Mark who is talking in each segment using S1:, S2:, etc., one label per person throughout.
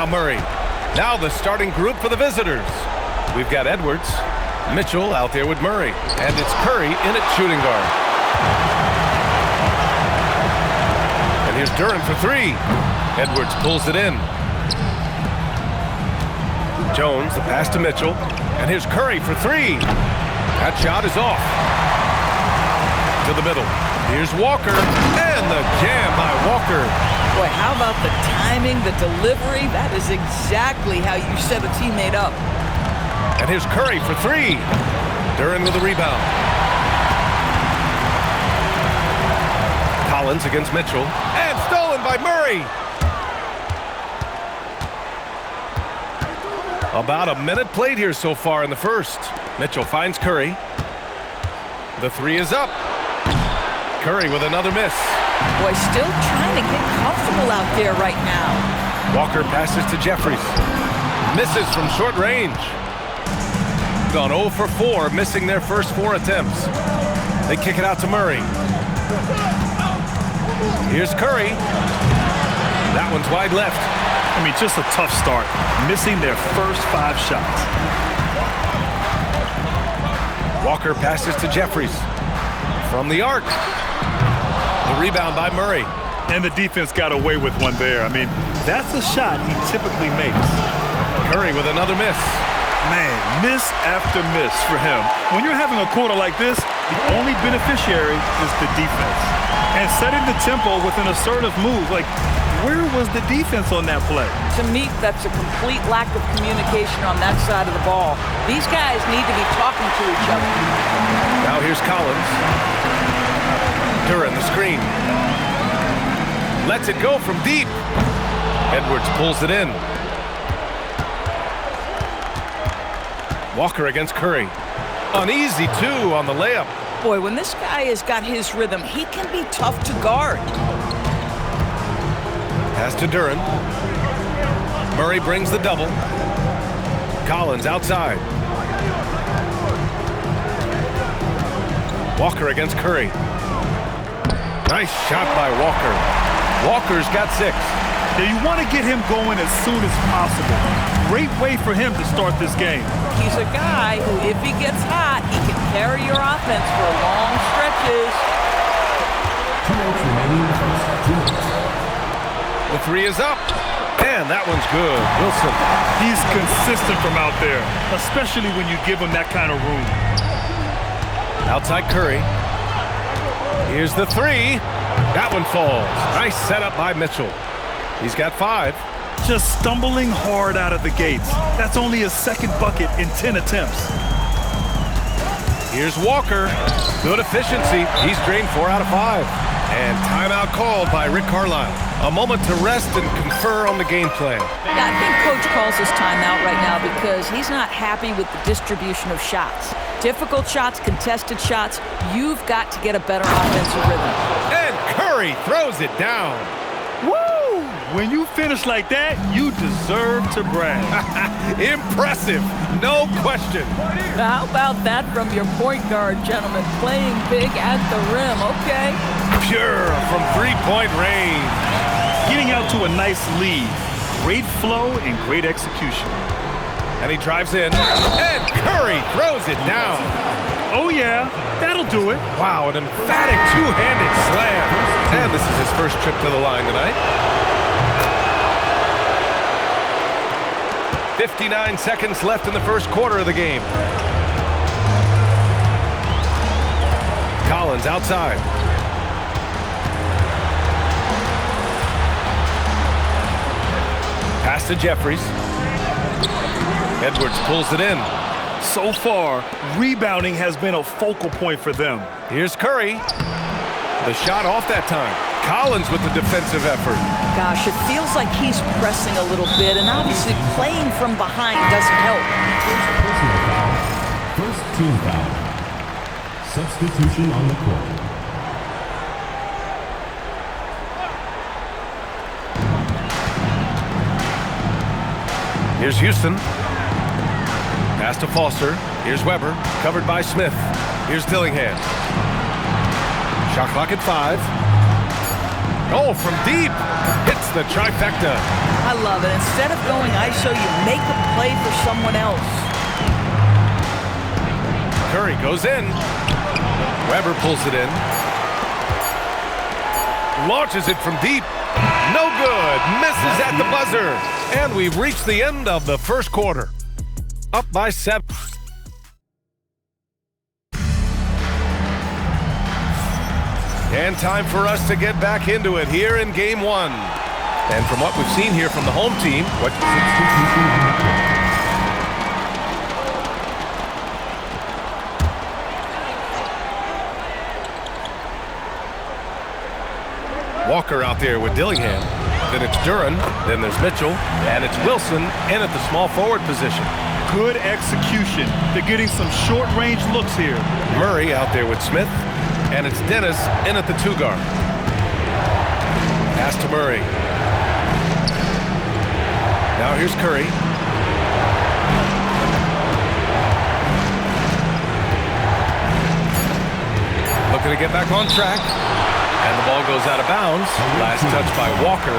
S1: Now Murray. Now the starting group for the visitors. We've got Edwards, Mitchell out there with Murray, and it's Curry in at shooting guard. And here's Duren for three. Edwards pulls it in. Jones, the pass to Mitchell, and here's Curry for three. That shot is off. To the middle. Here's Walker, and the jam by Walker.
S2: Boy, how about the timing, the delivery? That is exactly how you set a teammate up.
S1: And here's Curry for three. Duren with the rebound. Collins against Mitchell. And stolen by Murray. About a minute played here so far in the first. Mitchell finds Curry. The three is up. Curry with another miss.
S2: Boy, still trying to get comfortable out there right now.
S1: Walker passes to Jeffries. Misses from short range. Gone 0 for 4, missing their first 4 attempts. They kick it out to Murray. Here's Curry. That one's wide left.
S3: I mean, just a tough start, missing their first 5 shots.
S1: Walker passes to Jeffries. From the arc. The rebound by Murray.
S3: And the defense got away with one there. I mean, that's a shot he typically makes.
S1: Curry with another miss.
S3: Man, miss after miss for him. When you're having a quarter like this, the only beneficiary is the defense. And setting the tempo with an assertive move, like, where was the defense on that play?
S2: To me, that's a complete lack of communication on that side of the ball. These guys need to be talking to each other.
S1: Now here's Collins. Duren the screen. Lets it go from deep. Edwards pulls it in. Walker against Curry. An easy 2 on the layup.
S2: Boy, when this guy has got his rhythm, he can be tough to guard.
S1: Pass to Duren. Murray brings the double. Collins outside. Walker against Curry. Nice shot by Walker. Walker's got 6.
S3: Now you want to get him going as soon as possible. Great way for him to start this game.
S2: He's a guy who, if he gets hot, he can carry your offense for long stretches.
S4: 2 minutes remaining in the first. 2 minutes.
S1: The three is up. And that one's good. Wilson.
S3: He's consistent from out there, especially when you give him that kind of room.
S1: Outside Curry. Here's the three. That one falls. Nice setup by Mitchell. He's got 5.
S3: Just stumbling hard out of the gates. That's only his second bucket in 10 attempts.
S1: Here's Walker. Good efficiency. He's drained 4 out of 5. And timeout called by Rick Carlisle. A moment to rest and confer on the game plan.
S2: Yeah, I think Coach calls this timeout right now because he's not happy with the distribution of shots. Difficult shots, contested shots. You've got to get a better offensive rhythm.
S1: And Curry throws it down.
S3: Woo! When you finish like that, you deserve to brag.
S1: Impressive, no question.
S2: How about that from your point guard, gentlemen? Playing big at the rim, okay?
S1: Pure from three-point range.
S3: Getting out to a nice lead. Great flow and great execution.
S1: And he drives in, and Curry throws it down.
S3: Oh yeah, that'll do it.
S1: Wow, an emphatic two-handed slam. And this is his first trip to the line tonight. 59 seconds left in the first quarter of the game. Collins outside. Pass to Jeffries. Edwards pulls it in.
S3: So far, rebounding has been a focal point for them.
S1: Here's Curry. The shot off that time. Collins with the defensive effort.
S2: Gosh, it feels like he's pressing a little bit, and obviously playing from behind doesn't help.
S4: First team foul. Substitution on the court.
S1: Here's Houston. Pass to Foster. Here's Weber. Covered by Smith. Here's Dillingham. Shot clock at 5. Oh, from deep. Hits the trifecta.
S2: I love it. Instead of going ISO, you make a play for someone else.
S1: Curry goes in. Weber pulls it in. Launches it from deep. No good. Misses at the buzzer. And we've reached the end of the first quarter. Up by 7. And time for us to get back into it here in game 1. And from what we've seen here from the home team, Walker out there with Dillingham. Then it's Duren. Then there's Mitchell. And it's Wilson in at the small forward position.
S3: Good execution. They're getting some short-range looks here.
S1: Murray out there with Smith. And it's Dennis in at the 2 guard. Pass to Murray. Now here's Curry. Looking to get back on track. And the ball goes out of bounds. Last touch by Walker.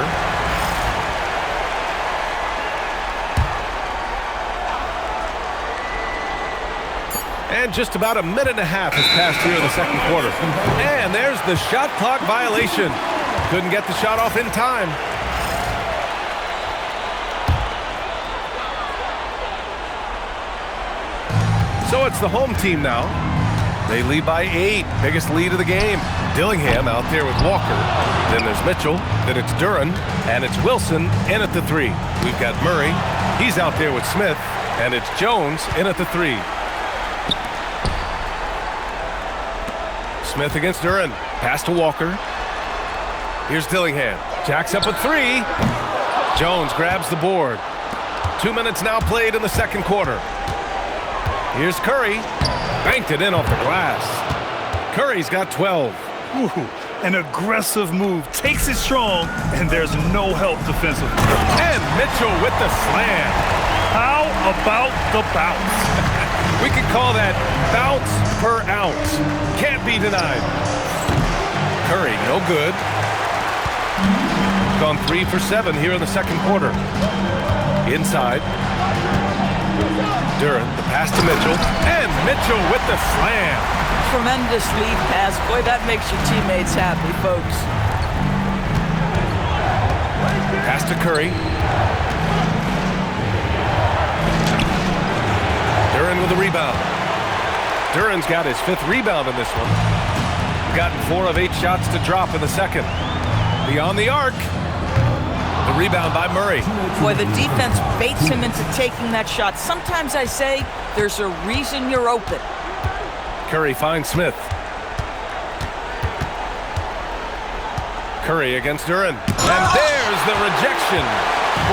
S1: And just about a minute and a half has passed here in the second quarter. And there's the shot clock violation. Couldn't get the shot off in time. So it's the home team now. They lead by 8. Biggest lead of the game. Dillingham out there with Walker. Then there's Mitchell. Then it's Duren. And it's Wilson in at the 3. We've got Murray. He's out there with Smith. And it's Jones in at the 3. Smith against Duren. Pass to Walker. Here's Dillingham. Jacks up a 3. Jones grabs the board. 2 minutes now played in the second quarter. Here's Curry. Banked it in off the glass. Curry's got 12.
S3: Ooh, an aggressive move. Takes it strong, and there's no help defensively.
S1: And Mitchell with the slam.
S3: How about the bounce?
S1: We could call that bounce per ounce. Can't be denied. Curry, no good. Gone 3 for 7 here in the second quarter. Inside. Duren, the pass to Mitchell. And Mitchell with the slam.
S2: Tremendous lead pass. Boy, that makes your teammates happy, folks.
S1: Pass to Curry. Duren with a rebound. Duren's got his 5th rebound in this one. Gotten 4 of 8 shots to drop in the second. Beyond the arc. The rebound by Murray.
S2: Boy, the defense baits him into taking that shot. Sometimes I say there's a reason you're open.
S1: Curry finds Smith. Curry against Duren. And there's the rejection.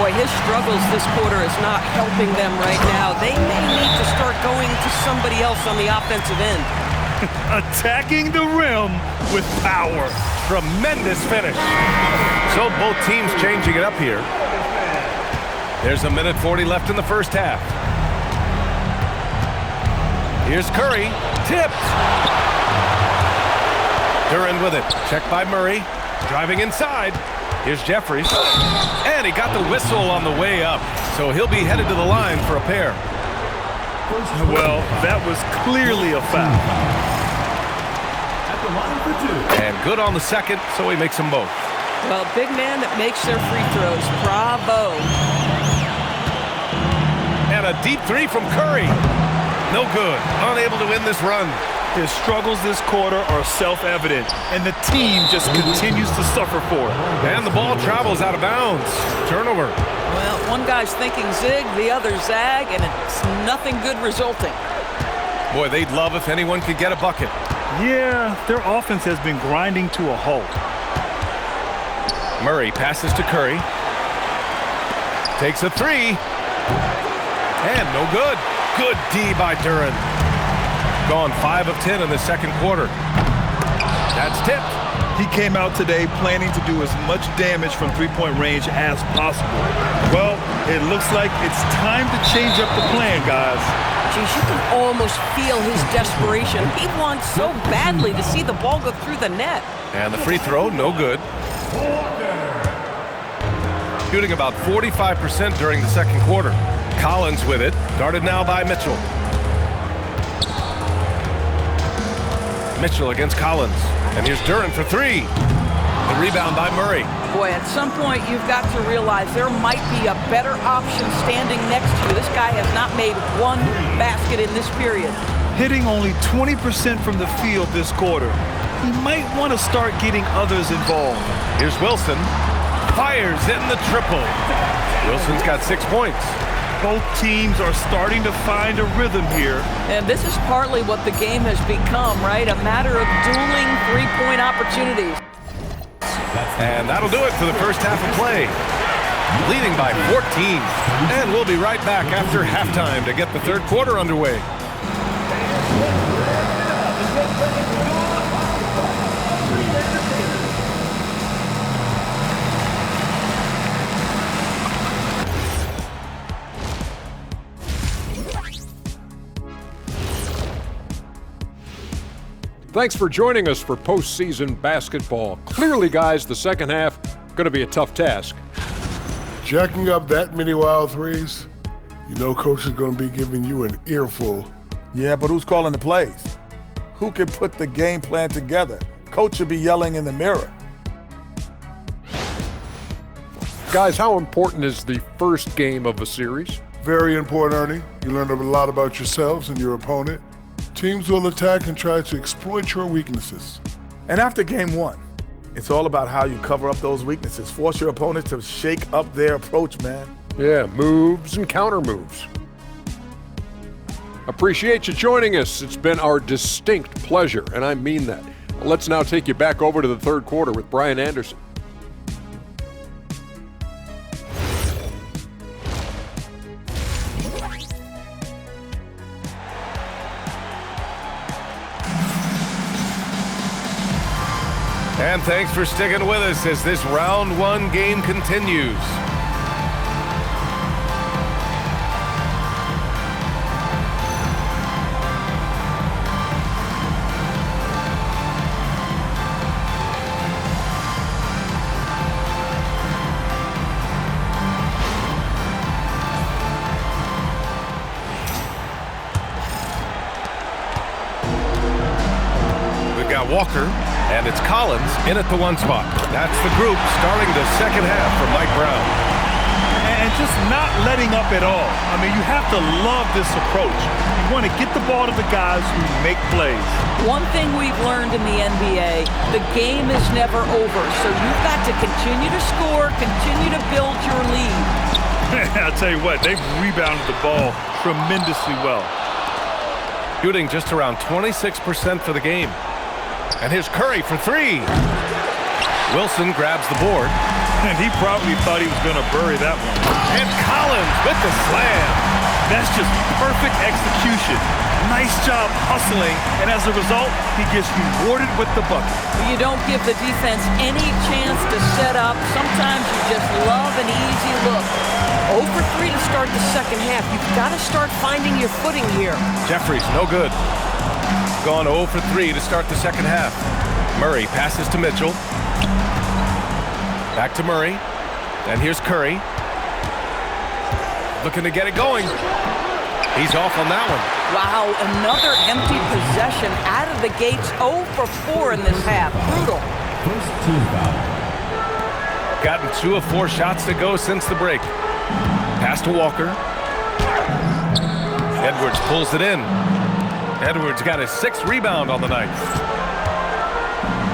S2: Boy, his struggles this quarter is not helping them right now. They may need to start going to somebody else on the offensive end.
S3: Attacking the rim with power.
S1: Tremendous finish. So both teams changing it up here. There's a minute 40 left in the first half. Here's Curry. Tipped. Duren with it. Checked by Murray. Driving inside. Here's Jeffries. And he got the whistle on the way up. So he'll be headed to the line for a pair.
S3: Well, that was clearly a foul.
S1: And good on the second, so he makes them both.
S2: Well, big man that makes their free throws. Bravo.
S1: And a deep 3 from Curry. No good. Unable to win this run.
S3: His struggles this quarter are self-evident, and the team just continues to suffer for it.
S1: And the ball travels out of bounds. Turnover.
S2: Well, one guy's thinking zig, the other zag, and it's nothing good resulting.
S1: Boy, they'd love if anyone could get a bucket.
S3: Yeah, their offense has been grinding to a halt.
S1: Murray passes to Curry. Takes a 3. And no good. Good D by Duren. Gone 5 of 10 in the second quarter. That's tipped.
S3: He came out today planning to do as much damage from three-point range as possible. Well, it looks like it's time to change up the plan, guys.
S2: Geez, you can almost feel his desperation. He wants so badly to see the ball go through the net.
S1: And the free throw, no good. shooting about 45% during the second quarter. Collins with it, guarded now by Mitchell. Mitchell against Collins. And here's Duren for three. The rebound by Murray.
S2: Boy, at some point you've got to realize there might be a better option standing next to you. This guy has not made one basket in this period.
S3: Hitting only 20% from the field this quarter. He might want to start getting others involved.
S1: Here's Wilson. Fires in the triple. Wilson's got 6 points.
S3: Both teams are starting to find a rhythm here.
S2: And this is partly what the game has become, right? A matter of dueling three-point opportunities.
S1: And that'll do it for the first half of play. Leading by 14. And we'll be right back after halftime to get the third quarter underway.
S5: Thanks for joining us for postseason basketball. Clearly, guys, the second half going to be a tough task.
S6: Jacking up that many wild threes, you know Coach is going to be giving you an earful.
S7: Yeah, but who's calling the plays? Who can put the game plan together? Coach should be yelling in the mirror.
S5: Guys, how important is the first game of a series?
S6: Very important, Ernie. You learn a lot about yourselves and your opponent. Teams will attack and try to exploit your weaknesses.
S7: And after game one, it's all about how you cover up those weaknesses. Force your opponent to shake up their approach, man.
S5: Yeah, moves and counter moves. Appreciate you joining us. It's been our distinct pleasure, and I mean that. Let's now take you back over to the third quarter with Brian Anderson.
S1: And thanks for sticking with us as this round one game continues. We've got Walker. And it's Collins in at the one spot. That's the group starting the second half for Mike Brown.
S3: And just not letting up at all. I mean, you have to love this approach. You want to get the ball to the guys who make plays.
S2: One thing we've learned in the NBA, the game is never over. So you've got to continue to score, continue to build your lead.
S3: I'll tell you what, they've rebounded the ball tremendously well.
S1: Shooting just around 26% for the game. And here's Curry for three. Wilson grabs the board.
S3: And he probably thought he was going to bury that one.
S1: And Collins with the slam.
S3: That's just perfect execution. Nice job hustling. And as a result, he gets rewarded with the bucket.
S2: You don't give the defense any chance to set up. Sometimes you just love an easy look. 0 for 3 to start the second half. You've got to start finding your footing here.
S1: Jeffries, no good. Gone 0 for 3 to start the second half. Murray passes to Mitchell. Back to Murray. And here's Curry. Looking to get it going. He's off on that one.
S2: Wow, another empty possession out of the gates. 0 for 4 in this half. Brutal.
S4: First team foul.
S1: Gotten 2 of 4 shots to go since the break. Pass to Walker. Edwards pulls it in. Edwards got his 6th rebound on the night.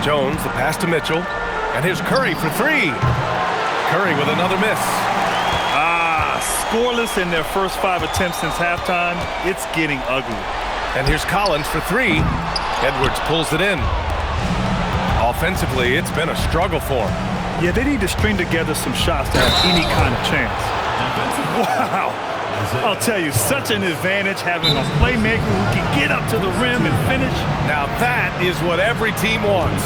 S1: Jones, the pass to Mitchell. And here's Curry for 3. Curry with another miss.
S3: Scoreless in their first 5 attempts since halftime. It's getting ugly.
S1: And here's Collins for 3. Edwards pulls it in. Offensively, it's been a struggle for him.
S3: Yeah, they need to string together some shots to have any kind of chance. Wow. I'll tell you, such an advantage having a playmaker who can get up to the rim and finish.
S1: Now that is what every team wants.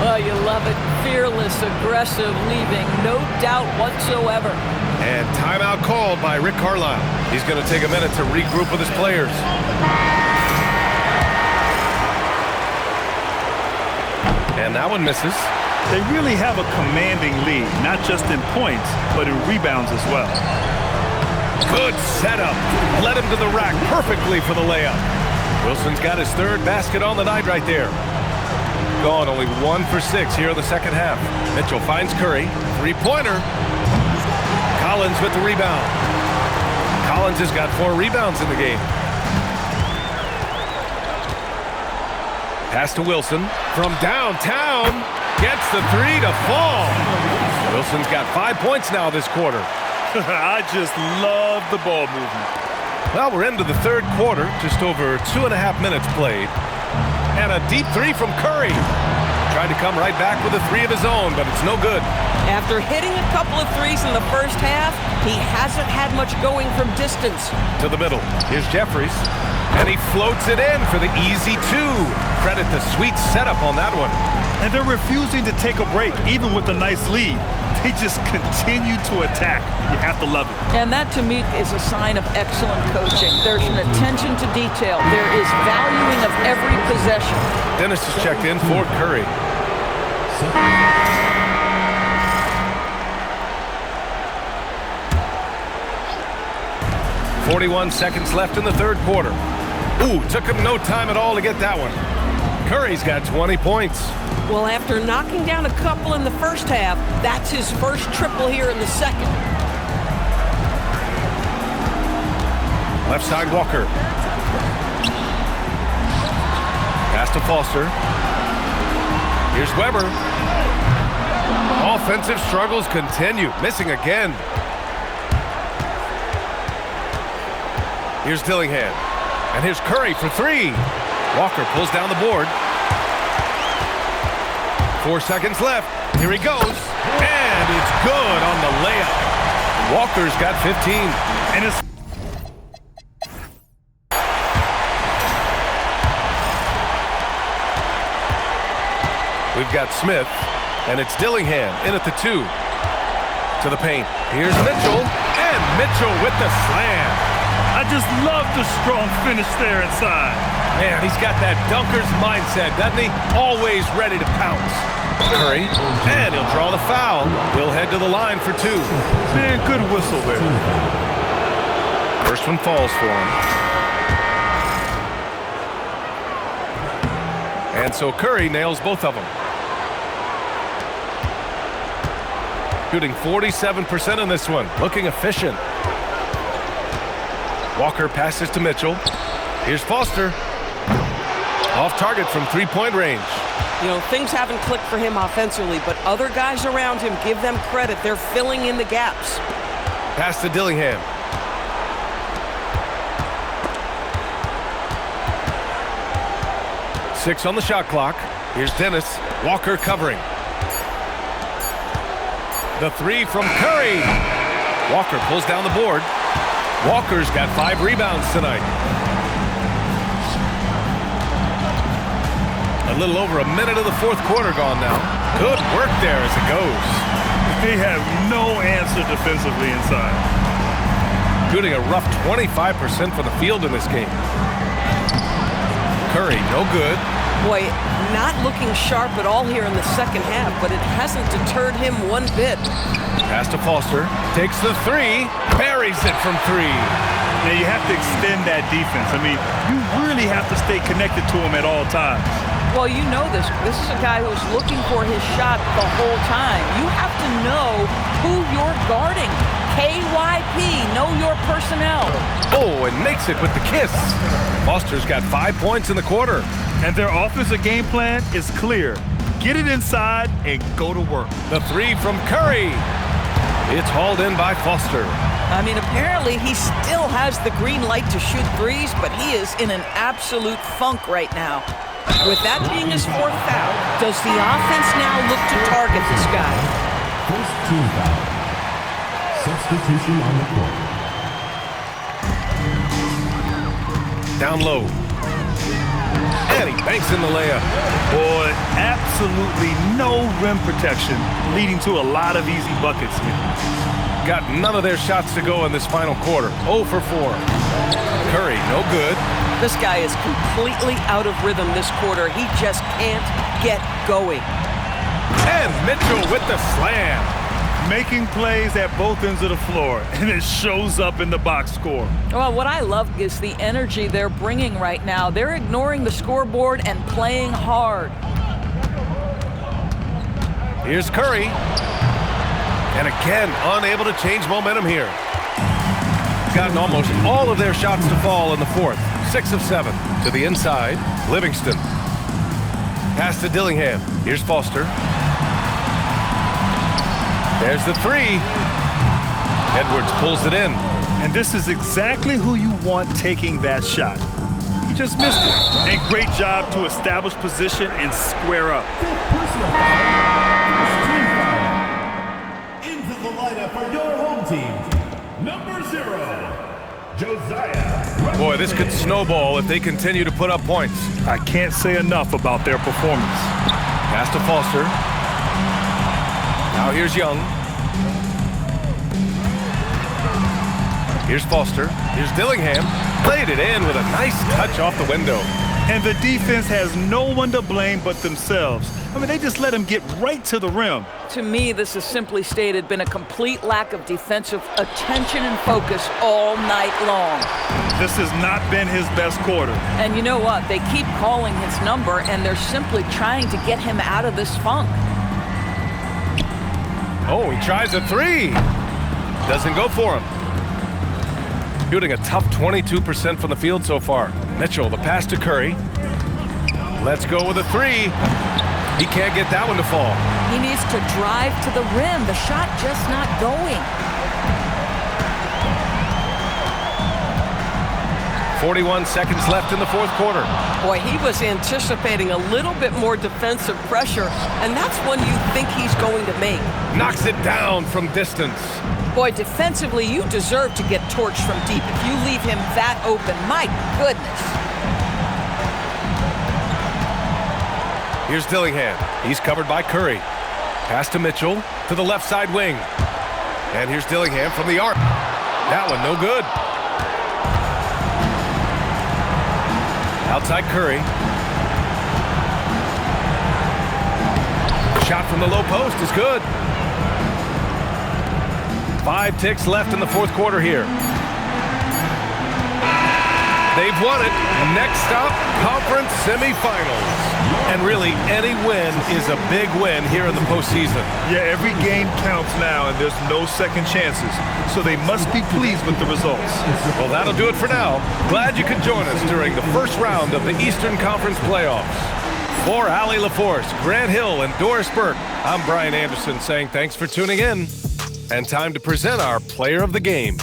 S2: Oh, you love it. Fearless, aggressive, leaving. No doubt whatsoever.
S1: And timeout called by Rick Carlisle. He's going to take a minute to regroup with his players. And that one misses.
S3: they really have a commanding lead, not just in points, but in rebounds as well.
S1: Good setup. Led him to the rack perfectly for the layup. Wilson's got his third basket on the night right there. Gone only 1 for 6 here in the second half. Mitchell finds Curry. Three-pointer. Collins with the rebound. Collins has got 4 rebounds in the game. Pass to Wilson from downtown. Gets the 3 to fall. Wilson's got 5 points now this quarter.
S3: I just love the ball movement.
S1: Well, we're into the third quarter, just over 2.5 minutes played. And a deep 3 from Curry. Tried to come right back with a 3 of his own, but it's no good.
S2: After hitting a couple of threes in the first half, he hasn't had much going from distance.
S1: To the middle. Here's Jeffries. And he floats it in for the easy 2. Credit the sweet setup on that one.
S3: And they're refusing to take a break, even with a nice lead. They just continue to attack. You have to love it.
S2: And that, to me, is a sign of excellent coaching. There's an attention to detail. There is valuing of every possession.
S1: Dennis is checked in for Curry. 41 seconds left in the third quarter. Ooh, took him no time at all to get that one. Curry's got 20 points.
S2: Well, after knocking down a couple in the first half, that's his first triple here in the second.
S1: Left side, Walker. Pass to Foster. Here's Weber. Offensive struggles continue. Missing again. Here's Dillingham. And here's Curry for 3. Walker pulls down the board. 4 seconds left. Here he goes. And it's good on the layup. Walker's got 15.
S3: And it's
S1: We've got Smith, and it's Dillingham in at the 2. To the paint. Here's Mitchell, and Mitchell with the slam.
S3: I just love the strong finish there inside.
S1: Man, he's got that dunker's mindset, doesn't he? Always ready to pounce. Curry, and he'll draw the foul. He'll head to the line for 2.
S3: Man, good whistle there.
S1: First one falls for him. And so Curry nails both of them. Shooting 47% in this one. Looking efficient. Walker passes to Mitchell. Here's Foster. Off target from 3-point range.
S2: You know, things haven't clicked for him offensively, but other guys around him, give them credit. They're filling in the gaps.
S1: Pass to Dillingham. Six on the shot clock. Here's Dennis. Walker covering. The 3 from Curry. Walker pulls down the board. Walker's got 5 rebounds tonight. A little over a minute of the fourth quarter gone now. Good work there as it goes.
S3: They have no answer defensively inside.
S1: Shooting a rough 25% from the field in this game. Curry, no good.
S2: Boy, not looking sharp at all here in the second half, but it hasn't deterred him one bit.
S1: Pass to Foster. Takes the 3. Buries it from 3.
S3: Now you have to extend that defense. I mean, you really have to stay connected to him at all times.
S2: Well, you know this. This is a guy who's looking for his shot the whole time. You have to know who you're guarding. KYP, know your personnel.
S1: Oh, and makes it with the kiss. Foster's got 5 points in the quarter.
S3: And their offensive game plan is clear. Get it inside and go to work.
S1: The 3 from Curry. It's hauled in by Foster.
S2: I mean, apparently he still has the green light to shoot threes, but he is in an absolute funk right now. With that being his 4th foul, does the offense now look to target this guy?
S4: First team foul. Substitution on the court.
S1: Down low. And he banks in the layup.
S3: Boy, absolutely no rim protection, leading to a lot of easy buckets.
S1: Got none of their shots to go in this final quarter. 0 for 4. Curry, no good.
S2: This guy is completely out of rhythm this quarter. He just can't get going.
S1: And Mitchell with the slam.
S3: Making plays at both ends of the floor, and it shows up in the box score.
S2: Well, what I love is the energy they're bringing right now. They're ignoring the scoreboard and playing hard.
S1: Here's Curry. And again, unable to change momentum here. Gotten almost all of their shots to fall in the fourth. 6 of 7 to the inside. Livingston. Pass to Dillingham. Here's Foster. There's the three. Edwards pulls it in.
S3: And this is exactly who you want taking that shot. He just missed it. And great job to establish position and square up.
S4: Into the lineup for your home team, number 0, Josiah.
S1: Boy, this could snowball if they continue to put up points.
S3: I can't say enough about their performance.
S1: Pass to Foster. Now here's Young. Here's Foster. Here's Dillingham. Played it in with a nice touch off the window.
S3: And the defense has no one to blame but themselves. I mean, they just let him get right to the rim.
S2: To me, this has simply stated been a complete lack of defensive attention and focus all night long.
S3: This has not been his best quarter.
S2: And you know what? They keep calling his number, and they're simply trying to get him out of this funk.
S1: Oh, he tries a three. Doesn't go for him. Shooting a tough 22% from the field so far. Mitchell, the pass to Curry. Let's go with a three. He can't get that one to fall.
S2: He needs to drive to the rim. The shot just not going.
S1: 41 seconds left in the fourth quarter.
S8: Boy, he was anticipating a little bit more defensive pressure, and that's one you think he's going to make.
S1: Knocks it down from distance.
S2: Boy, defensively, you deserve to get torched from deep if you leave him that open. My goodness.
S1: Here's Dillingham. He's covered by Curry. Pass to Mitchell to the left side wing. And here's Dillingham from the arc. That one no good. Outside Curry. Shot from the low post is good. 5 ticks left in the fourth quarter here. They've won it. Next stop, conference semifinals. And really, any win is a big win here in the postseason.
S3: Yeah, every game counts now, and there's no second chances. So they must be pleased with the results.
S1: Well, that'll do it for now. Glad you could join us during the first round of the Eastern Conference playoffs. For Allie LaForce, Grant Hill, and Doris Burke, I'm Brian Anderson saying thanks for tuning in. And time to present our player of the game.